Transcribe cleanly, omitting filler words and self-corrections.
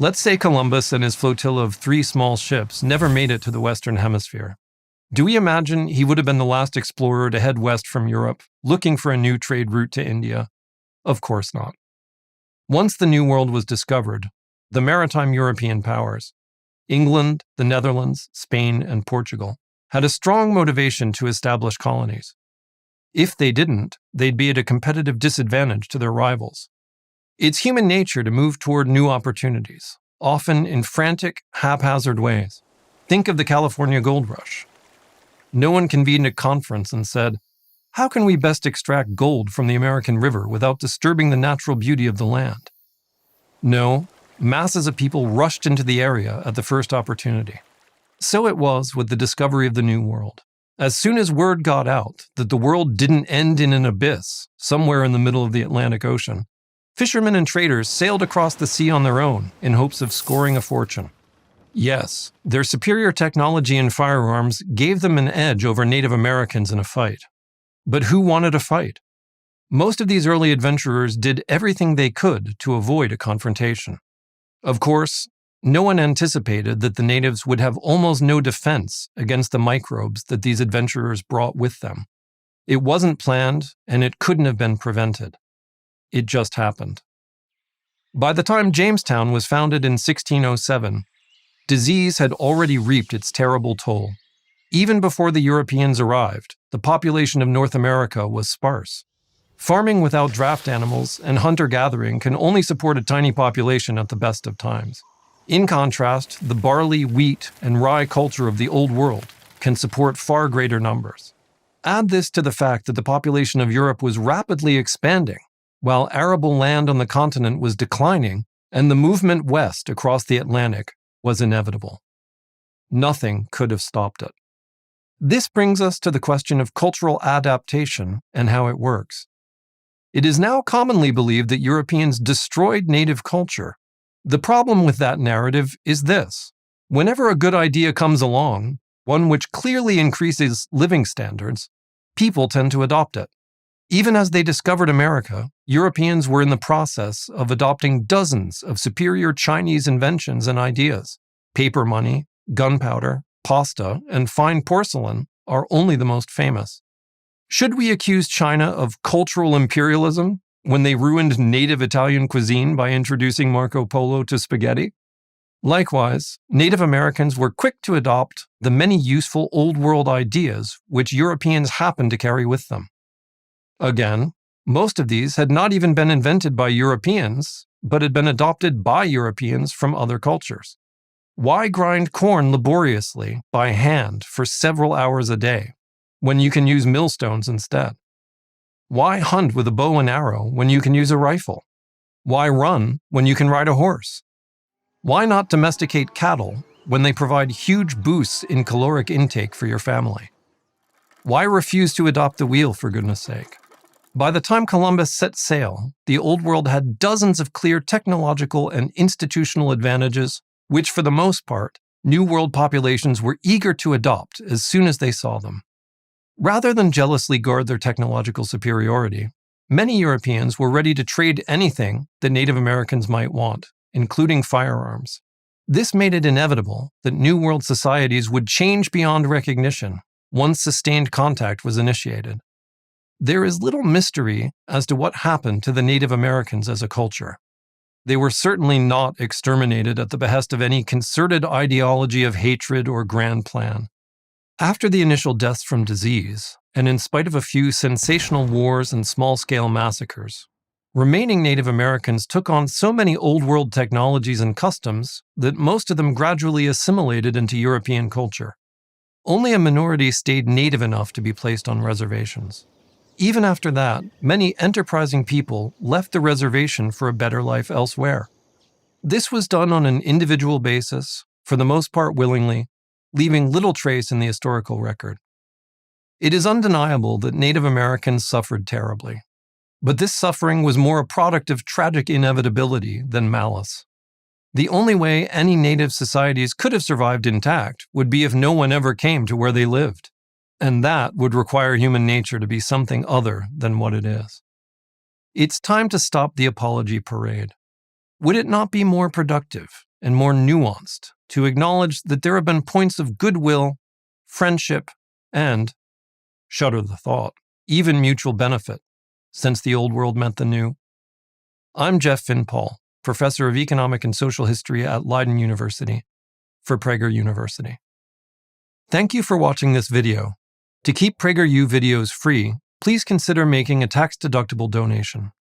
Let's say Columbus and his flotilla of 3 small ships never made it to the Western Hemisphere. Do we imagine he would have been the last explorer to head west from Europe, looking for a new trade route to India? Of course not. Once the New World was discovered, the maritime European powers, England, the Netherlands, Spain, and Portugal, had a strong motivation to establish colonies. If they didn't, they'd be at a competitive disadvantage to their rivals. It's human nature to move toward new opportunities, often in frantic, haphazard ways. Think of the California gold rush. No one convened a conference and said, "How can we best extract gold from the American River without disturbing the natural beauty of the land?" No, masses of people rushed into the area at the first opportunity. So it was with the discovery of the New World. As soon as word got out that the world didn't end in an abyss somewhere in the middle of the Atlantic Ocean, fishermen and traders sailed across the sea on their own in hopes of scoring a fortune. Yes, their superior technology and firearms gave them an edge over Native Americans in a fight. But who wanted a fight? Most of these early adventurers did everything they could to avoid a confrontation. Of course, no one anticipated that the natives would have almost no defense against the microbes that these adventurers brought with them. It wasn't planned, and it couldn't have been prevented. It just happened. By the time Jamestown was founded in 1607, disease had already reaped its terrible toll. Even before the Europeans arrived, the population of North America was sparse. Farming without draft animals and hunter-gathering can only support a tiny population at the best of times. In contrast, the barley, wheat, and rye culture of the Old World can support far greater numbers. Add this to the fact that the population of Europe was rapidly expanding, while arable land on the continent was declining, and the movement west across the Atlantic was inevitable. Nothing could have stopped it. This brings us to the question of cultural adaptation and how it works. It is now commonly believed that Europeans destroyed native culture. The problem with that narrative is this: whenever a good idea comes along, one which clearly increases living standards, people tend to adopt it. Even as they discovered America, Europeans were in the process of adopting dozens of superior Chinese inventions and ideas. Paper money, gunpowder, pasta, and fine porcelain are only the most famous. Should we accuse China of cultural imperialism when they ruined native Italian cuisine by introducing Marco Polo to spaghetti? Likewise, Native Americans were quick to adopt the many useful Old World ideas which Europeans happened to carry with them. Again, most of these had not even been invented by Europeans, but had been adopted by Europeans from other cultures. Why grind corn laboriously by hand for several hours a day when you can use millstones instead? Why hunt with a bow and arrow when you can use a rifle? Why run when you can ride a horse? Why not domesticate cattle when they provide huge boosts in caloric intake for your family? Why refuse to adopt the wheel, for goodness sake? By the time Columbus set sail, the Old World had dozens of clear technological and institutional advantages, which for the most part, New World populations were eager to adopt as soon as they saw them. Rather than jealously guard their technological superiority, many Europeans were ready to trade anything that Native Americans might want, including firearms. This made it inevitable that New World societies would change beyond recognition once sustained contact was initiated. There is little mystery as to what happened to the Native Americans as a culture. They were certainly not exterminated at the behest of any concerted ideology of hatred or grand plan. After the initial deaths from disease, and in spite of a few sensational wars and small-scale massacres, remaining Native Americans took on so many Old World technologies and customs that most of them gradually assimilated into European culture. Only a minority stayed native enough to be placed on reservations. Even after that, many enterprising people left the reservation for a better life elsewhere. This was done on an individual basis, for the most part willingly, leaving little trace in the historical record. It is undeniable that Native Americans suffered terribly, but this suffering was more a product of tragic inevitability than malice. The only way any native societies could have survived intact would be if no one ever came to where they lived. And that would require human nature to be something other than what it is. It's time to stop the apology parade. Would it not be more productive and more nuanced to acknowledge that there have been points of goodwill, friendship, and, shudder the thought, even mutual benefit since the old world met the new. I'm Jeff Finn Paul, professor of economic and social history at Leiden University for Prager University. Thank you for watching this video. To keep PragerU videos free, please consider making a tax-deductible donation.